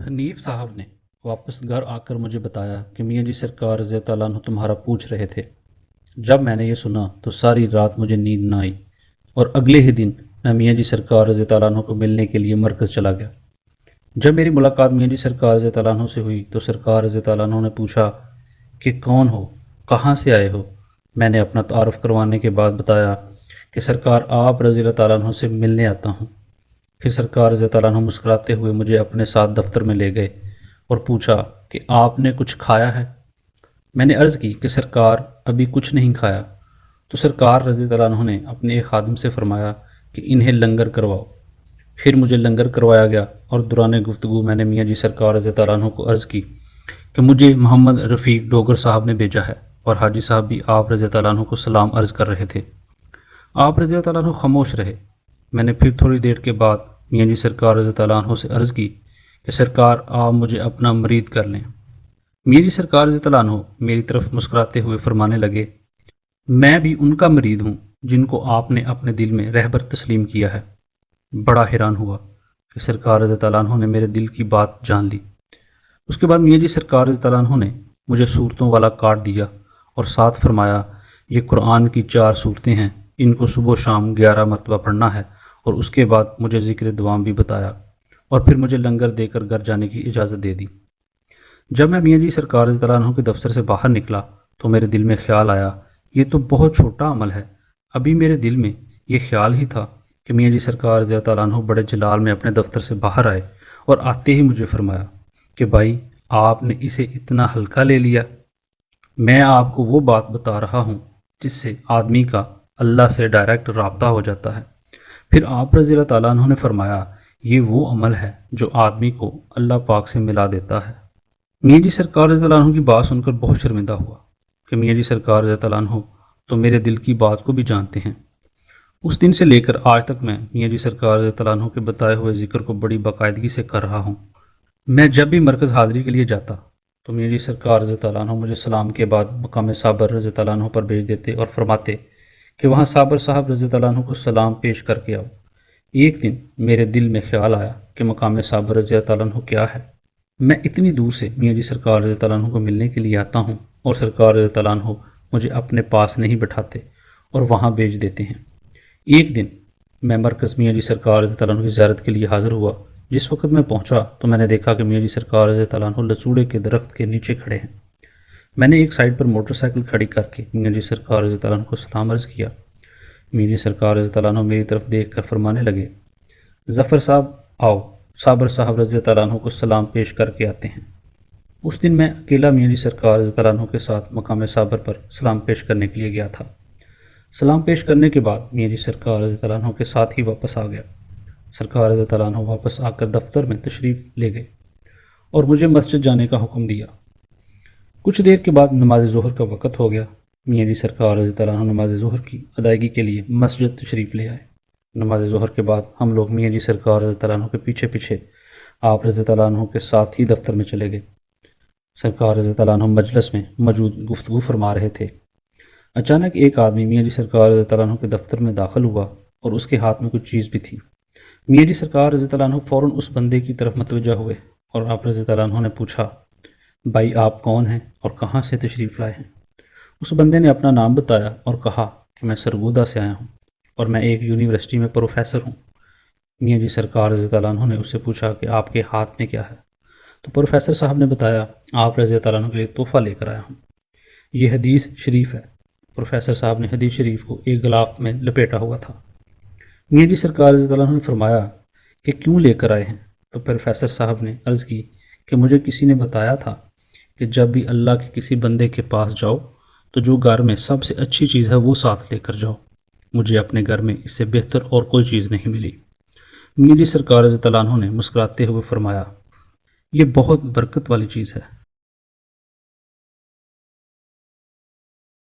حنیف صاحب نے واپس گھر آ کر مجھے بتایا کہ میاں جی سرکار رضی اللہ عنہ تمہارا پوچھ رہے تھے۔ جب میں نے یہ سنا تو ساری رات مجھے نیند نہ آئی اور اگلے ہی دن میں میاں جی سرکار رضی اللہ عنہ کو ملنے کے لیے مرکز چلا گیا۔ جب میری ملاقات میاں جی سرکار رضی اللہ عنہ سے ہوئی تو سرکار رضی اللہ عنہ نے پوچھا کہ کون ہو، کہاں سے آئے ہو؟ میں نے اپنا تعارف کروانے کے بعد بتایا کہ سرکار آپ رضی اللہ عنہ سے ملنے آتا ہوں۔ پھر سرکار رضی اللہ عنہ مسکراتے ہوئے مجھے اپنے ساتھ دفتر میں لے گئے اور پوچھا کہ آپ نے کچھ کھایا ہے؟ میں نے عرض کی کہ سرکار ابھی کچھ نہیں کھایا، تو سرکار رضی اللہ عنہ نے اپنے ایک خادم سے فرمایا کہ انہیں لنگر کرواؤ۔ پھر مجھے لنگر کروایا گیا اور دوران گفتگو میں نے میاں جی سرکار رضی اللہ عنہ کو عرض کی کہ مجھے محمد رفیق ڈوگر صاحب نے بھیجا ہے، اور حاجی صاحب بھی آپ رضی اللہ عنہ کو سلام عرض کر رہے تھے۔ آپ رضی اللہ عنہ خاموش رہے۔ میں نے پھر تھوڑی دیر کے بعد میاں جی سرکار رضی اللہ عنہ سے عرض کی کہ سرکار آپ مجھے اپنا مرید کر لیں۔ میاں جی سرکار رضی اللہ عنہ میری طرف مسکراتے ہوئے فرمانے لگے، میں بھی ان کا مرید ہوں جن کو آپ نے اپنے دل میں رہبر تسلیم کیا ہے۔ بڑا حیران ہوا کہ سرکار رضی اللہ عنہ نے میرے دل کی بات جان لی۔ اس کے بعد میاں جی سرکار رضی اللہ عنہ نے مجھے صورتوں والا کارڈ دیا اور ساتھ فرمایا، یہ قرآن کی 4 صورتیں ہیں، ان کو صبح و شام 11 مرتبہ پڑھنا ہے، اور اس کے بعد مجھے ذکر دوام بھی بتایا، اور پھر مجھے لنگر دے کر گھر جانے کی اجازت دے دی۔ جب میں میاں جی سرکار رضی اللہ عنہ کے دفتر سے باہر نکلا تو میرے دل میں خیال آیا، یہ تو بہت چھوٹا عمل ہے۔ ابھی میرے دل میں یہ خیال ہی تھا کہ میاں جی سرکار رضی اللہ عنہ بڑے جلال میں اپنے دفتر سے باہر آئے اور آتے ہی مجھے فرمایا کہ بھائی آپ نے اسے اتنا ہلکا لے لیا۔ میں آپ کو وہ بات بتا رہا ہوں جس سے آدمی کا اللہ سے ڈائریکٹ رابطہ ہو جاتا ہے۔ پھر آپ رضی اللہ تعالیٰ عنہ نے فرمایا، یہ وہ عمل ہے جو آدمی کو اللہ پاک سے ملا دیتا ہے۔ میاں جی سرکار رضی اللہ عنہ کی بات سن کر بہت شرمندہ ہوا کہ میاں جی سرکار رضی اللہ عنہ تو میرے دل کی بات کو بھی جانتے ہیں۔ اس دن سے لے کر آج تک میں میاں جی سرکار رضی اللہ عنہ کے بتائے ہوئے ذکر کو بڑی باقاعدگی سے کر رہا ہوں۔ میں جب بھی مرکز حاضری کے لیے جاتا تو میاں جی سرکار رضی اللہ عنہ مجھے سلام کے بعد مقام صابر رضی اللہ عنہ پر بھیج دیتے اور فرماتے کہ وہاں صابر صاحب رضی اللہ عنہ کو سلام پیش کر کے آؤ۔ ایک دن میرے دل میں خیال آیا کہ مقام صابر رضی اللہ عنہ کیا ہے؟ میں اتنی دور سے میاں جی سرکار رضی اللہ عنہ کو ملنے کے لیے آتا ہوں اور سرکار رضی اللہ عنہ مجھے اپنے پاس نہیں بٹھاتے اور وہاں بھیج دیتے ہیں۔ ایک دن میں مرکز میاں جی سرکار رضی اللہ عنہ کی زیارت کے لیے حاضر ہوا۔ جس وقت میں پہنچا تو میں نے دیکھا کہ میاں جی سرکار رضی اللہ عنہ لسوڑے کے درخت کے نیچے کھڑے ہیں۔ میں نے ایک سائڈ پر موٹر سائیکل کھڑی کر کے میاں جی سرکار رضی اللہ عنہ کو سلام عرض کیا۔ میاں جی سرکار رضی اللہ عنہ میری طرف دیکھ کر فرمانے لگے، ظفر صاحب آؤ، صابر صاحب رضی اللہ عنہ کو سلام پیش کر کے آتے ہیں۔ اس دن میں اکیلا میاں جی سرکار رضی اللہ عنہ کے ساتھ مقام صابر پر سلام پیش کرنے کے لیے گیا تھا۔ سلام پیش کرنے کے بعد میاں جی سرکار رضی اللہ عنہ کے ساتھ ہی واپس آ گیا۔ سرکار رضی اللہ عنہ واپس آ کر دفتر میں تشریف لے گئے اور مجھے مسجد جانے کا حکم دیا۔ کچھ دیر کے بعد نماز ظہر کا وقت ہو گیا۔ میاں جی سرکار رضی اللہ عنہ نماز ظہر کی ادائیگی کے لیے مسجد تشریف لے آئے۔ نماز ظہر کے بعد ہم لوگ میاں جی سرکار رضی اللہ عنہ کے پیچھے پیچھے آپ رضی اللہ عنہ کے ساتھ ہی دفتر میں چلے گئے۔ سرکار رضی اللہ عنہ مجلس میں موجود گفتگو فرما رہے تھے۔ اچانک ایک آدمی میاں جی سرکار رضی اللہ عنہ کے دفتر میں داخل ہوا اور اس کے ہاتھ میں کچھ چیز بھی تھی۔ میاں جی سرکار رضی اللہ عنہ فوراً اس بندے کی طرف متوجہ ہوئے اور آپ رضی اللہ عنہ نے پوچھا، بھائی آپ کون ہیں اور کہاں سے تشریف لائے ہیں؟ اس بندے نے اپنا نام بتایا اور کہا کہ میں سرگودا سے آیا ہوں اور میں ایک یونیورسٹی میں پروفیسر ہوں۔ میاں جی سرکار رضی اللہ عنہ نے اس سے پوچھا کہ آپ کے ہاتھ میں کیا ہے؟ تو پروفیسر صاحب نے بتایا، آپ رضی اللہ عنہ کے لیے تحفہ لے کر آیا ہوں، یہ حدیث شریف ہے۔ پروفیسر صاحب نے حدیث شریف کو ایک غلاف میں لپیٹا ہوا تھا۔ میاں جی سرکار رضی اللہ عنہ نے فرمایا کہ کیوں لے کر آئے ہیں؟ تو پروفیسر صاحب نے عرض کی کہ مجھے کسی نے بتایا تھا کہ جب بھی اللہ کے کسی بندے کے پاس جاؤ تو جو گھر میں سب سے اچھی چیز ہے وہ ساتھ لے کر جاؤ۔ مجھے اپنے گھر میں اس سے بہتر اور کوئی چیز نہیں ملی۔ میاں جی سرکار رضی اللہ عنہ نے مسکراتے ہوئے فرمایا، یہ بہت برکت والی چیز ہے۔